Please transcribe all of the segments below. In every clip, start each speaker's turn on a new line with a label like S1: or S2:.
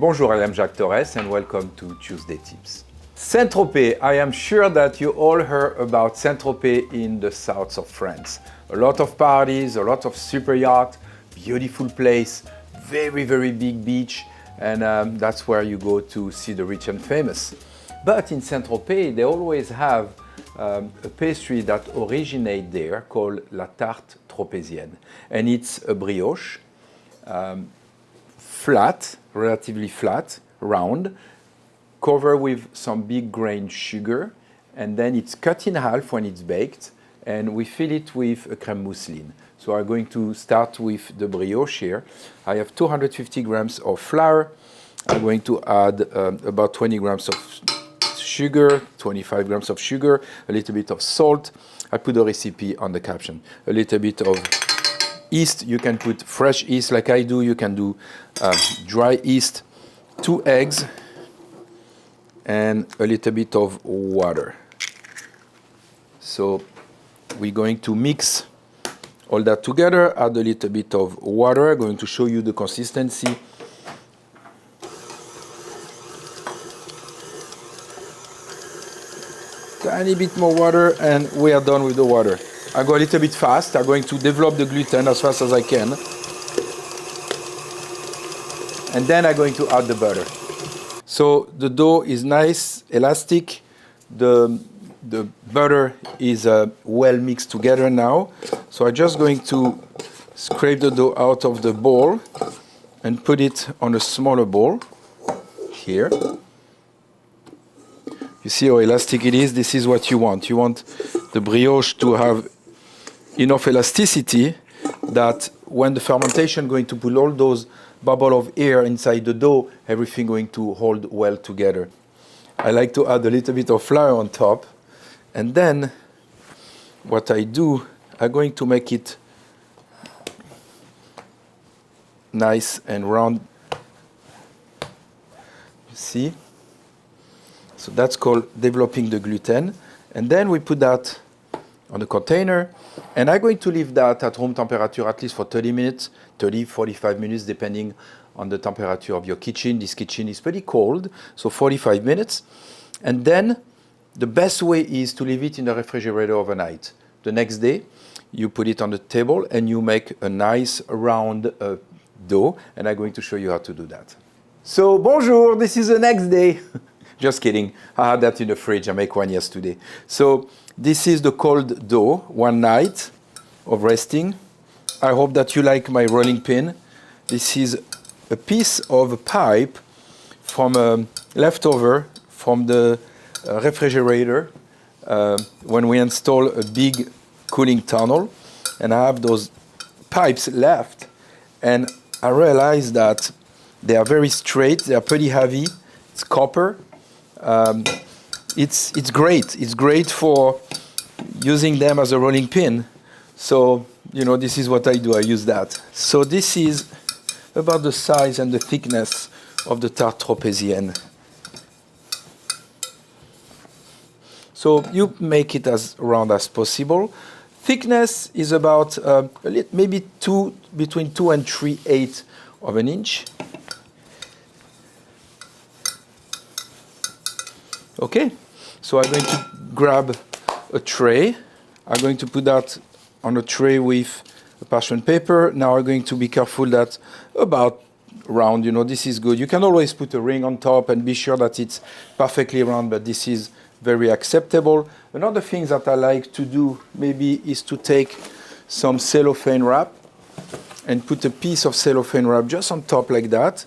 S1: Bonjour, I am Jacques Torres and welcome to Tuesday Tips. Saint-Tropez, I am sure that you all heard about Saint-Tropez in the south of France. A lot of parties, a lot of super yacht, beautiful place, very big beach, and that's where you go to see the rich and famous. But in Saint-Tropez, they always have a pastry that originates there called la Tarte Tropézienne. And it's a brioche, flat, relatively flat, round, covered with some big grain sugar, and then it's cut in half when it's baked, and we fill it with a crème mousseline. So I'm going to start with the brioche here. I have 250 grams of flour. I'm going to add about 20 grams of sugar, 25 grams of sugar, a little bit of salt. I put the recipe on the caption. A little bit of yeast. You can put fresh yeast like I do. You can do dry yeast. 2 eggs and a little bit of water. So we're going to mix all that together, add a little bit of water. I'm going to show you the consistency. Tiny bit more water and we are done with the water. I go a little bit fast. I'm going to develop the gluten as fast as I can. And then I'm going to add the butter. So the dough is nice, elastic. The butter is well mixed together now. So I'm just going to scrape the dough out of the bowl and put it on a smaller bowl here. You see how elastic it is? This is what you want. You want the brioche to have enough elasticity that when the fermentation is going to put all those bubble of air inside the dough, everything going to hold well together. I like to add a little bit of flour on top, and then what I do, I'm going to make it nice and round. You see? So that's called developing the gluten. And then we put that on the container, and I'm going to leave that at room temperature at least for 30 minutes, 30, 45 minutes, depending on the temperature of your kitchen. This kitchen is pretty cold, so 45 minutes. And then the best way is to leave it in the refrigerator overnight. The next day, you put it on the table and you make a nice round dough, and I'm going to show you how to do that. So, bonjour, this is the next day. Just kidding, I had that in the fridge, I make one yesterday. So this is the cold dough, one night of resting. I hope that you like my rolling pin. This is a piece of a pipe from leftover from the refrigerator when we install a big cooling tunnel. And I have those pipes left, and I realized that they are very straight, they are pretty heavy, it's copper. It's great. It's great for using them as a rolling pin. So, you know, this is what I do. I use that. So this is about the size and the thickness of the Tarte Tropézienne. So you make it as round as possible. Thickness is about maybe between 2 and 3/8 of an inch. Okay, so I'm going to grab a tray. I'm going to put that on a tray with a parchment paper. Now I'm going to be careful that about round, you know, this is good. You can always put a ring on top and be sure that it's perfectly round, but this is very acceptable. Another thing that I like to do maybe is to take some cellophane wrap and put a piece of cellophane wrap just on top like that.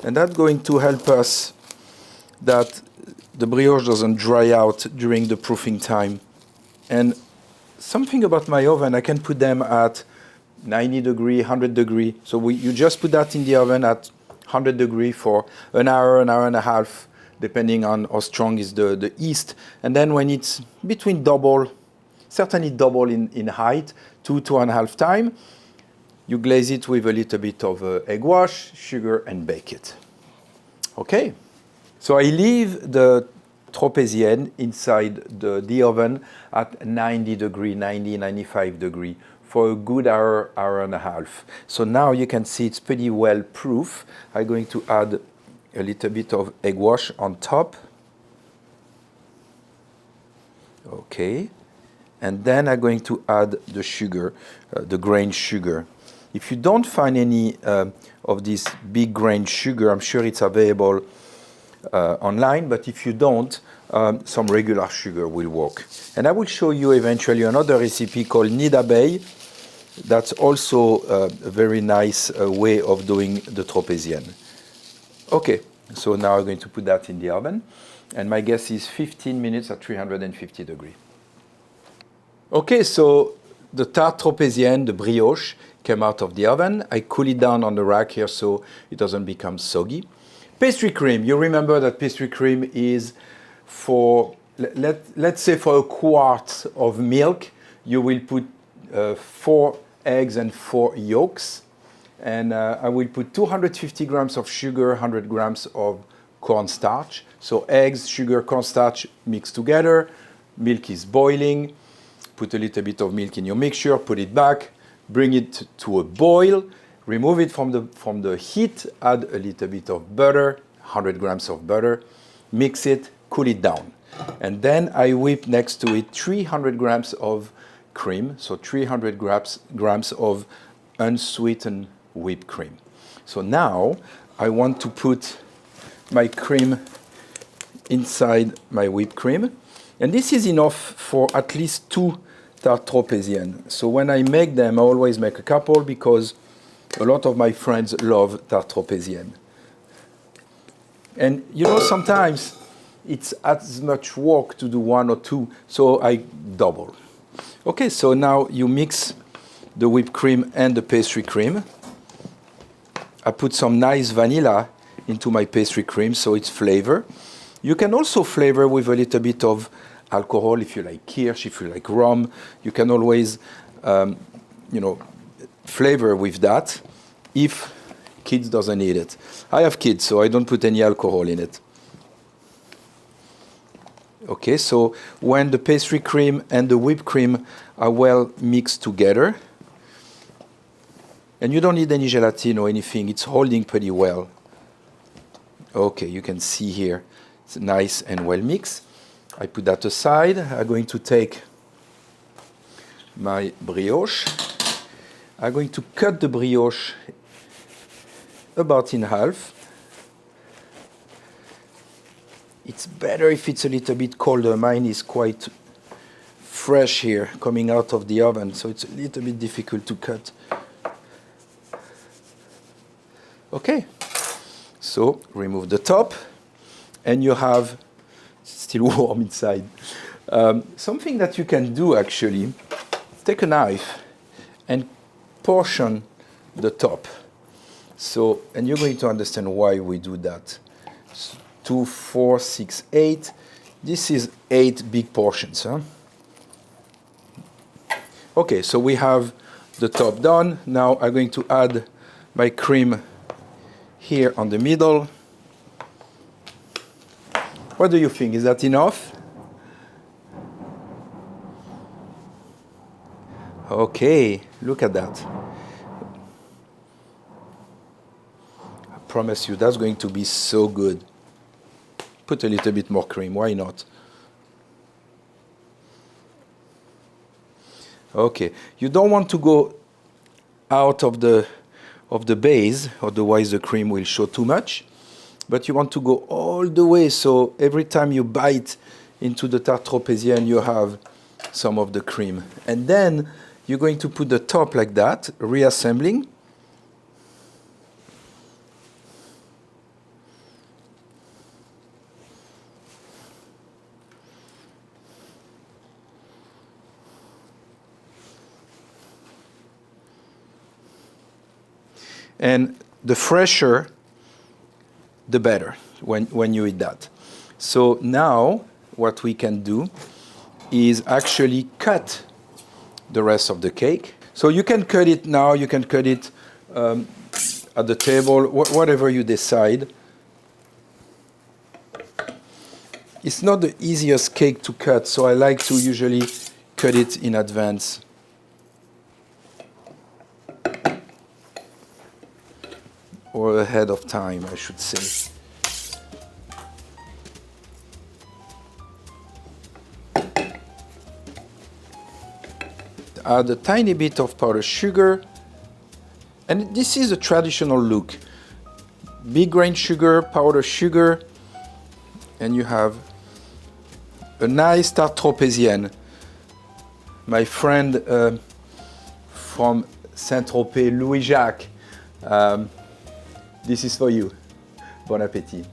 S1: And that's going to help us that the brioche doesn't dry out during the proofing time. And something about my oven, I can put them at 90 degree, 100 degree. So you just put that in the oven at 100 degree for an hour and a half, depending on how strong is the yeast. And then when it's between double, certainly double in height, 2.5 times, you glaze it with a little bit of egg wash, sugar, and bake it. Okay. So I leave the Tropézienne inside the oven at 90 degree, 95 degree for a good hour and a half. So now you can see it's pretty well proof. I'm going to add a little bit of egg wash on top. Okay. And then I'm going to add the sugar, the grain sugar. If you don't find any of this big grain sugar, I'm sure it's available online, but if you don't, some regular sugar will work. And I will show you eventually another recipe called nid d'abeille. That's also a very nice way of doing the Tropézienne. Okay, so now I'm going to put that in the oven. And my guess is 15 minutes at 350 degrees. Okay, so the Tarte Tropézienne, the brioche, came out of the oven. I cool it down on the rack here so it doesn't become soggy. Pastry cream, you remember that pastry cream is for, let's say for a quart of milk, you will put 4 eggs and 4 yolks. And I will put 250 grams of sugar, 100 grams of cornstarch. So eggs, sugar, cornstarch mixed together. Milk is boiling. Put a little bit of milk in your mixture, put it back, bring it to a boil, remove it from the heat, add a little bit of butter, 100 grams of butter, mix it, cool it down. And then I whip next to it 300 grams of cream, so 300 grams of unsweetened whipped cream. So now I want to put my cream inside my whipped cream. And this is enough for at least 2 Tarte Tropézienne. So when I make them, I always make a couple because a lot of my friends love Tarte Tropézienne. And you know, sometimes it's as much work to do 1 or 2, so I double. Okay, so now you mix the whipped cream and the pastry cream. I put some nice vanilla into my pastry cream so it's flavor. You can also flavor with a little bit of alcohol if you like kirsch, if you like rum. You can always, flavor with that if kids doesn't eat it. I have kids, so I don't put any alcohol in it. Okay, so when the pastry cream and the whipped cream are well mixed together, and you don't need any gelatin or anything, it's holding pretty well. Okay, you can see here, it's nice and well mixed. I put that aside. I'm going to take my brioche. I'm going to cut the brioche about in half. It's better if it's a little bit colder. Mine is quite fresh here, coming out of the oven, so it's a little bit difficult to cut. Okay, so remove the top, and you have still warm inside. Something that you can do actually, take a knife and portion the top. So, and you're going to understand why we do that. 2, 4, 6, 8. This is 8 big portions. Huh? Okay, so we have the top done. Now I'm going to add my cream here on the middle. What do you think? Is that enough? Okay, look at that. I promise you, that's going to be so good. Put a little bit more cream, why not? Okay, you don't want to go out of the base, otherwise the cream will show too much. But you want to go all the way, so every time you bite into the Tarte Tropézienne, you have some of the cream. And then you're going to put the top like that, reassembling. And the fresher, the better when you eat that. So now what we can do is actually cut the rest of the cake. So you can cut it now, you can cut it at the table, whatever you decide. It's not the easiest cake to cut, so I like to usually cut it in advance. Or ahead of time, I should say. add a tiny bit of powdered sugar. And this is a traditional look. Big grain sugar, powdered sugar, and you have a nice Tarte Tropézienne. My friend from Saint-Tropez, Louis-Jacques, this is for you. Bon appétit.